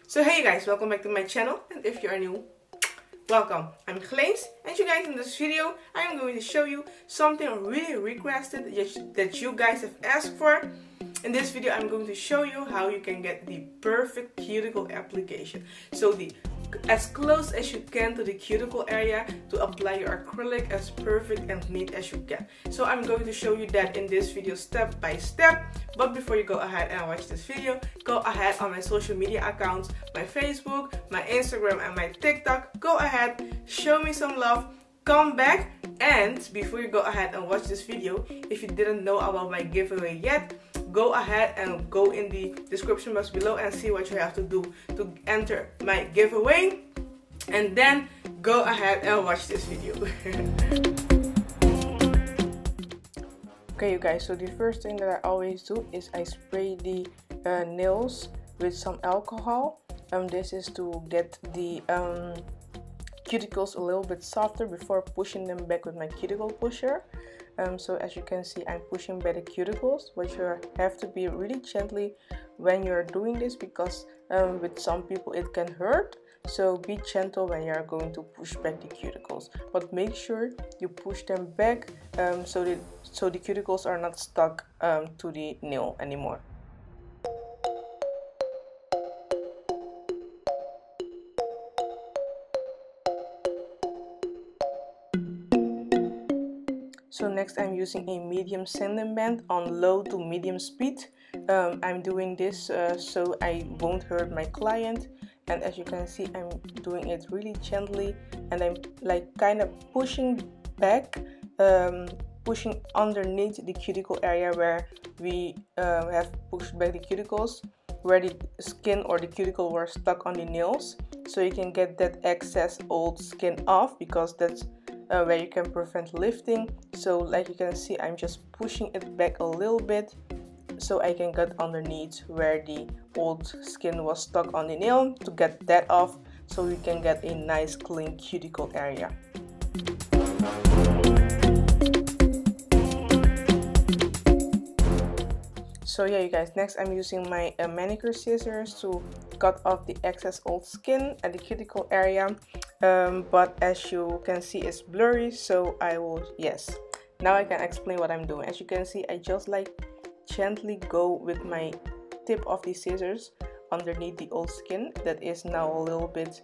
So hey guys, welcome back to my channel, and if you are new, welcome. I'm Gleens, and you guys, in this video I am going to show you something really requested that you guys have asked for. In this video I'm going to show you how you can get the perfect cuticle application. So as close as you can to the cuticle area to apply your acrylic as perfect and neat as you can. So I'm going to show you that in this video step by step. But before you go ahead and watch this video, go ahead on my social media accounts, my Facebook, my Instagram and my TikTok. Go ahead, show me some love, come back, and before you go ahead and watch this video, if you didn't know about my giveaway yet, go ahead and go in the description box below and see what you have to do to enter my giveaway, and then go ahead and watch this video. Okay you guys, so the first thing that I always do is I spray the nails with some alcohol. This is to get the cuticles a little bit softer before pushing them back with my cuticle pusher. So as you can see, I'm pushing back the cuticles, but you have to be really gently when you're doing this, because with some people it can hurt. So be gentle when you're going to push back the cuticles, but make sure you push them back so the cuticles are not stuck to the nail anymore. So next I'm using a medium sanding band on low to medium speed. I'm doing this so I won't hurt my client, and as you can see I'm doing it really gently, and I'm like kind of pushing back, pushing underneath the cuticle area where we have pushed back the cuticles, where the skin or the cuticle were stuck on the nails, so you can get that excess old skin off, because that's where you can prevent lifting. So like you can see, I'm just pushing it back a little bit so I can get underneath where the old skin was stuck on the nail, to get that off so we can get a nice clean cuticle area. So yeah you guys, next I'm using my manicure scissors to cut off the excess old skin at the cuticle area, but as you can see it's blurry, so I will, yes, now I can explain what I'm doing. As you can see, I just like gently go with my tip of the scissors underneath the old skin that is now a little bit,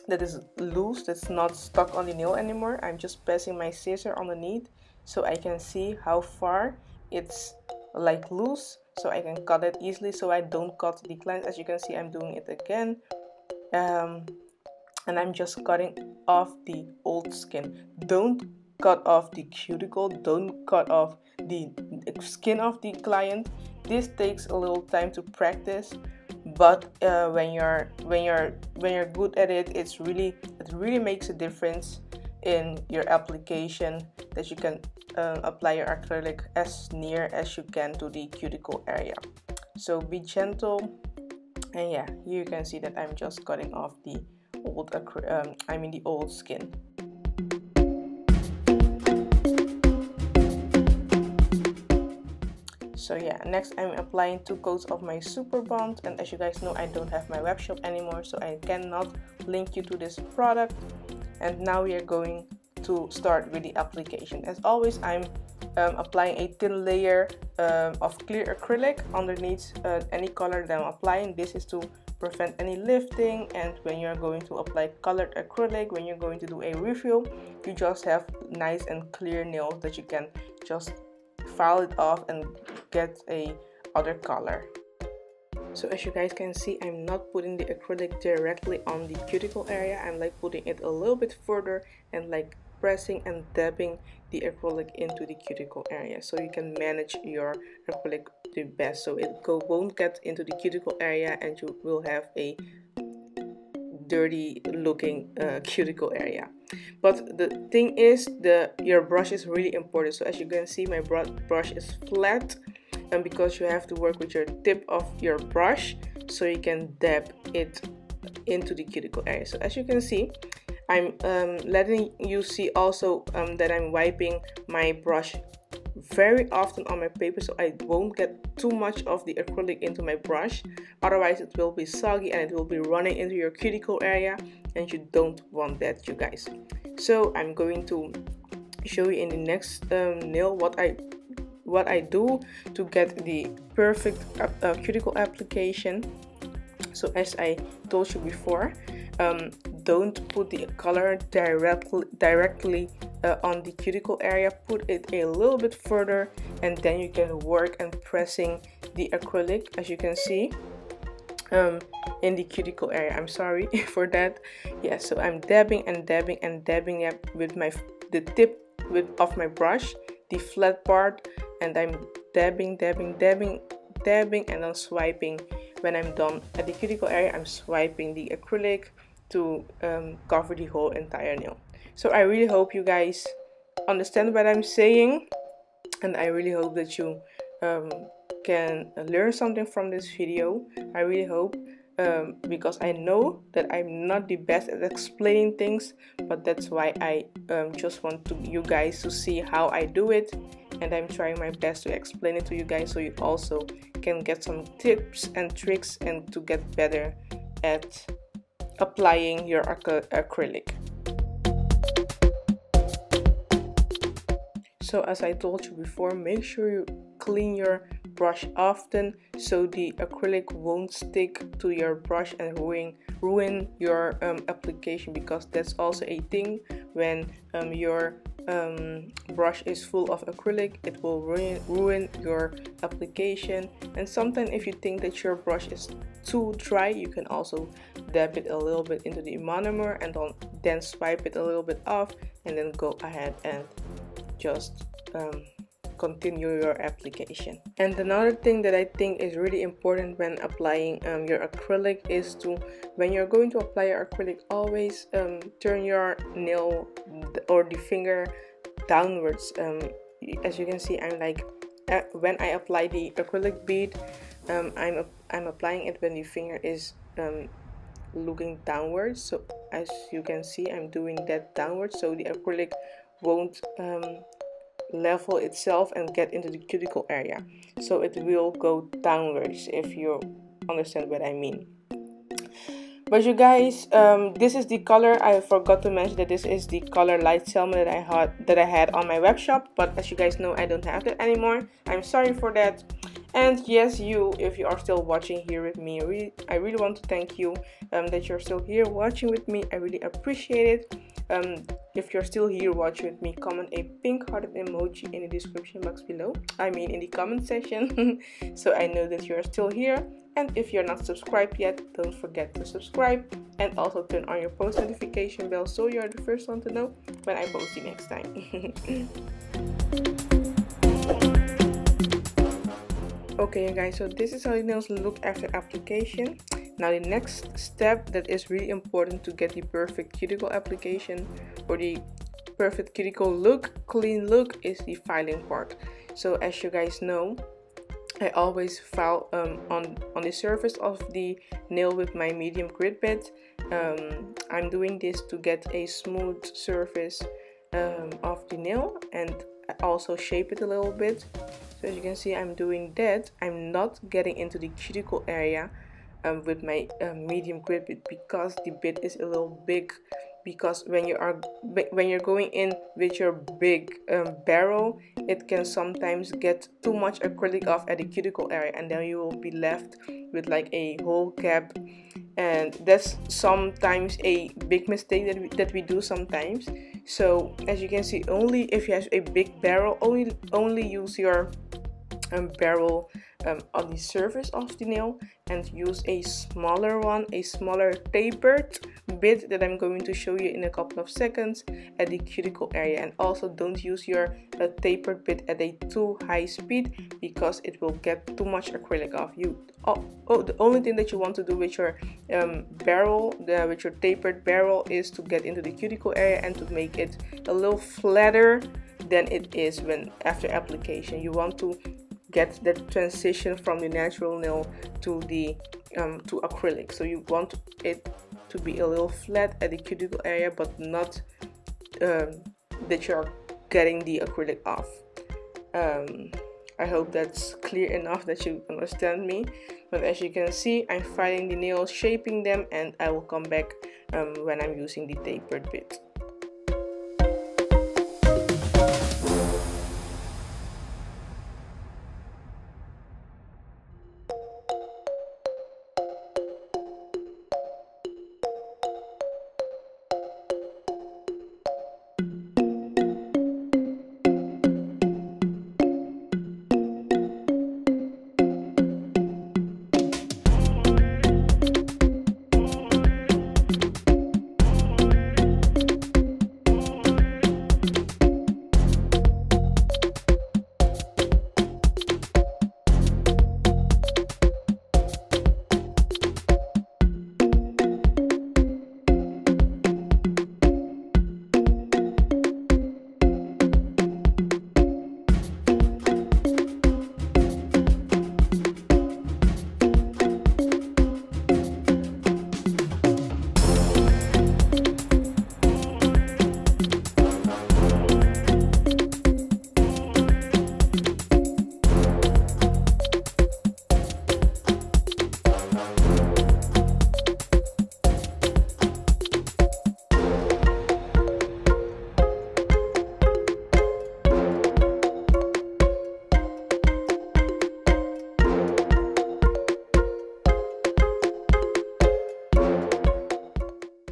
that is loose, that's not stuck on the nail anymore. I'm just pressing my scissor underneath so I can see how far it's like loose, so I can cut it easily, so I don't cut the client. As you can see, I'm doing it again, and I'm just cutting off the old skin. Don't cut off the cuticle, don't cut off the skin of the client. This takes a little time to practice, but when you're good at it, it really makes a difference in your application, that you can apply your acrylic as near as you can to the cuticle area. So be gentle, and yeah, you can see that I'm just cutting off the old the old skin. So yeah, next I'm applying 2 coats of my super bond, and as you guys know, I don't have my web shop anymore, so I cannot link you to this product. And now we are going to start with the application. As always, I'm applying a thin layer of clear acrylic underneath any color that I'm applying. This is to prevent any lifting, and when you're going to apply colored acrylic, when you're going to do a refill, you just have nice and clear nails that you can just file it off and get a other color. So as you guys can see, I'm not putting the acrylic directly on the cuticle area. I'm like putting it a little bit further and like pressing and dabbing the acrylic into the cuticle area, so you can manage your acrylic the best, so it won't get into the cuticle area and you will have a dirty looking cuticle area. But the thing is, your brush is really important. So as you can see, my brush is flat, and because you have to work with your tip of your brush so you can dab it into the cuticle area. So as you can see, I'm letting you see also that I'm wiping my brush very often on my paper, so I won't get too much of the acrylic into my brush, otherwise it will be soggy and it will be running into your cuticle area, and you don't want that, you guys. So I'm going to show you in the next nail what I do to get the perfect cuticle application. So as I told you before, don't put the color directly on the cuticle area. Put it a little bit further, and then you can work and pressing the acrylic, as you can see, in the cuticle area. I'm sorry for that. Yeah, so I'm dabbing and dabbing and dabbing with the tip of my brush, the flat part, and I'm dabbing, and then swiping. When I'm done at the cuticle area, I'm swiping the acrylic to cover the whole entire nail. So I really hope you guys understand what I'm saying, and I really hope that you can learn something from this video. I really hope, because I know that I'm not the best at explaining things, but that's why I just want you guys to see how I do it, and I'm trying my best to explain it to you guys so you also can get some tips and tricks and to get better at applying your acrylic. So as I told you before, make sure you clean your brush often so the acrylic won't stick to your brush and ruin your application, because that's also a thing. When your brush is full of acrylic, it will ruin your application. And sometimes if you think that your brush is too dry, you can also dab it a little bit into the monomer and then swipe it a little bit off, and then go ahead and just continue your application. And another thing that I think is really important when applying your acrylic is to, when you're going to apply your acrylic, always turn your nail or the finger downwards. As you can see, I'm like, when I apply the acrylic bead, I'm applying it when the finger is looking downwards. So as you can see, I'm doing that downwards, so the acrylic won't level itself and get into the cuticle area. So it will go downwards, if you understand what I mean. But you guys, this is the color. I forgot to mention that this is the color light salmon that I had on my web shop, but as you guys know, I don't have that anymore. I'm sorry for that. And yes, if you are still watching here with me, I really want to thank you that you're still here watching with me. I really appreciate it. If you're still here watching with me, comment a pink hearted emoji in the description box below. I mean in the comment section, so I know that you're still here. And if you're not subscribed yet, don't forget to subscribe, and also turn on your post notification bell so you're the first one to know when I post the next time. Okay, you guys, so this is how the nails look after application. Now the next step that is really important to get the perfect cuticle application or the perfect cuticle look, clean look, is the filing part. So as you guys know, I always file on the surface of the nail with my medium grit bit. I'm doing this to get a smooth surface of the nail and also shape it a little bit. So as you can see, I'm doing that. I'm not getting into the cuticle area with my medium grit bit, because the bit is a little big. Because when you're going in with your big barrel, it can sometimes get too much acrylic off at the cuticle area, and then you will be left with like a whole cap, and that's sometimes a big mistake that we do sometimes. So as you can see, only if you have a big barrel, only use your barrel on the surface of the nail, and use a smaller one, a smaller tapered bit that I'm going to show you in a couple of seconds at the cuticle area. And also don't use your tapered bit at a too high speed, because it will get too much acrylic off. The only thing that you want to do with your barrel, with your tapered barrel, is to get into the cuticle area and to make it a little flatter than it is when after application. You want to get that transition from the natural nail to the to acrylic. So you want it to be a little flat at the cuticle area, but not that you're getting the acrylic off. I hope that's clear enough that you understand me. But as you can see, I'm filing the nails, shaping them, and I will come back when I'm using the tapered bit.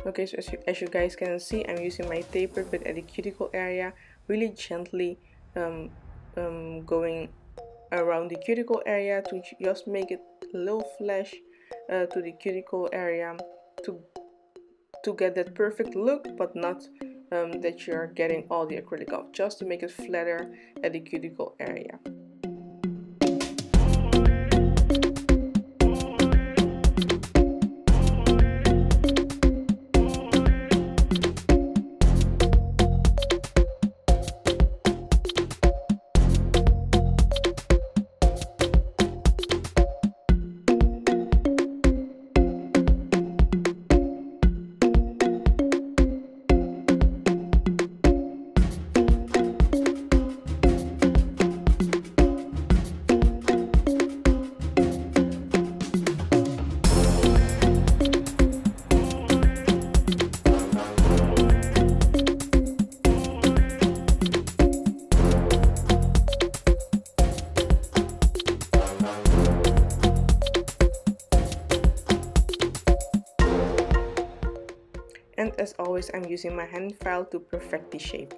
Okay, so as you guys can see, I'm using my taper bit at the cuticle area, really gently going around the cuticle area to just make it a little flash to the cuticle area to get that perfect look, but not that you're getting all the acrylic off, just to make it flatter at the cuticle area. And as always, I'm using my hand file to perfect the shape.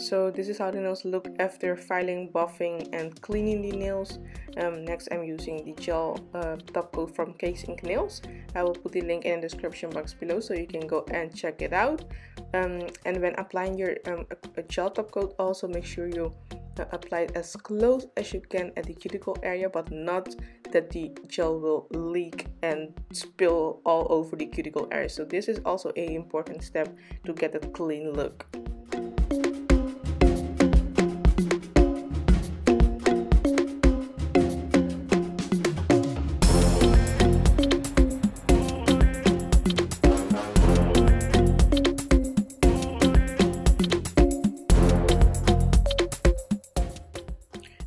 So this is how the nails look after filing, buffing, and cleaning the nails. Next, I'm using the gel top coat from Kupa Inc nails. I will put the link in the description box below so you can go and check it out. And when applying your gel top coat, also make sure you apply it as close as you can at the cuticle area, but not that the gel will leak and spill all over the cuticle area. So this is also an important step to get that clean look.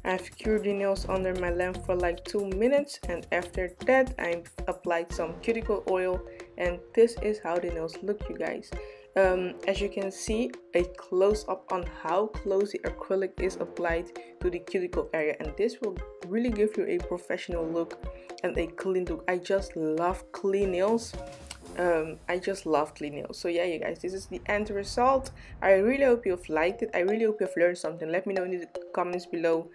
I've cured the nails under my lamp for like 2 minutes, and after that I applied some cuticle oil, and this is how the nails look, you guys. As you can see, a close-up on how close the acrylic is applied to the cuticle area, and this will really give you a professional look and a clean look. I just love clean nails. So yeah, you guys, this is the end result. I really hope you've liked it. I really hope you've learned something. Let me know in the comments below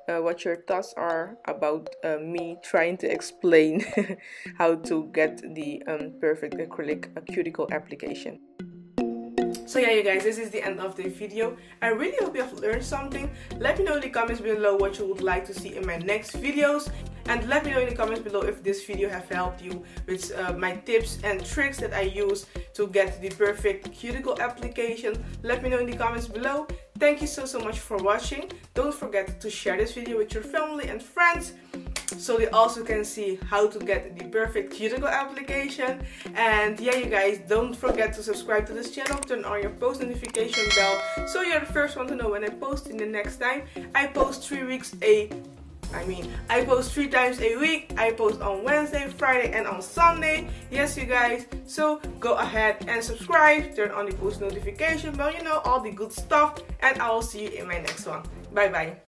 what your thoughts are about me trying to explain how to get the perfect acrylic cuticle application. So yeah, you guys, this is the end of the video. I really hope you have learned something. Let me know in the comments below what you would like to see in my next videos. And let me know in the comments below if this video have helped you with my tips and tricks that I use to get the perfect cuticle application. Let me know in the comments below. Thank you so much for watching. Don't forget to share this video with your family and friends, so they also can see how to get the perfect cuticle application. And yeah, you guys, don't forget to subscribe to this channel, turn on your post notification bell so you're the first one to know when I post in the next time. I post 3 times a week. I post on Wednesday, Friday and on Sunday. Yes, you guys, so go ahead and subscribe, turn on the post notification bell, you know, all the good stuff, and I will see you in my next one. Bye bye.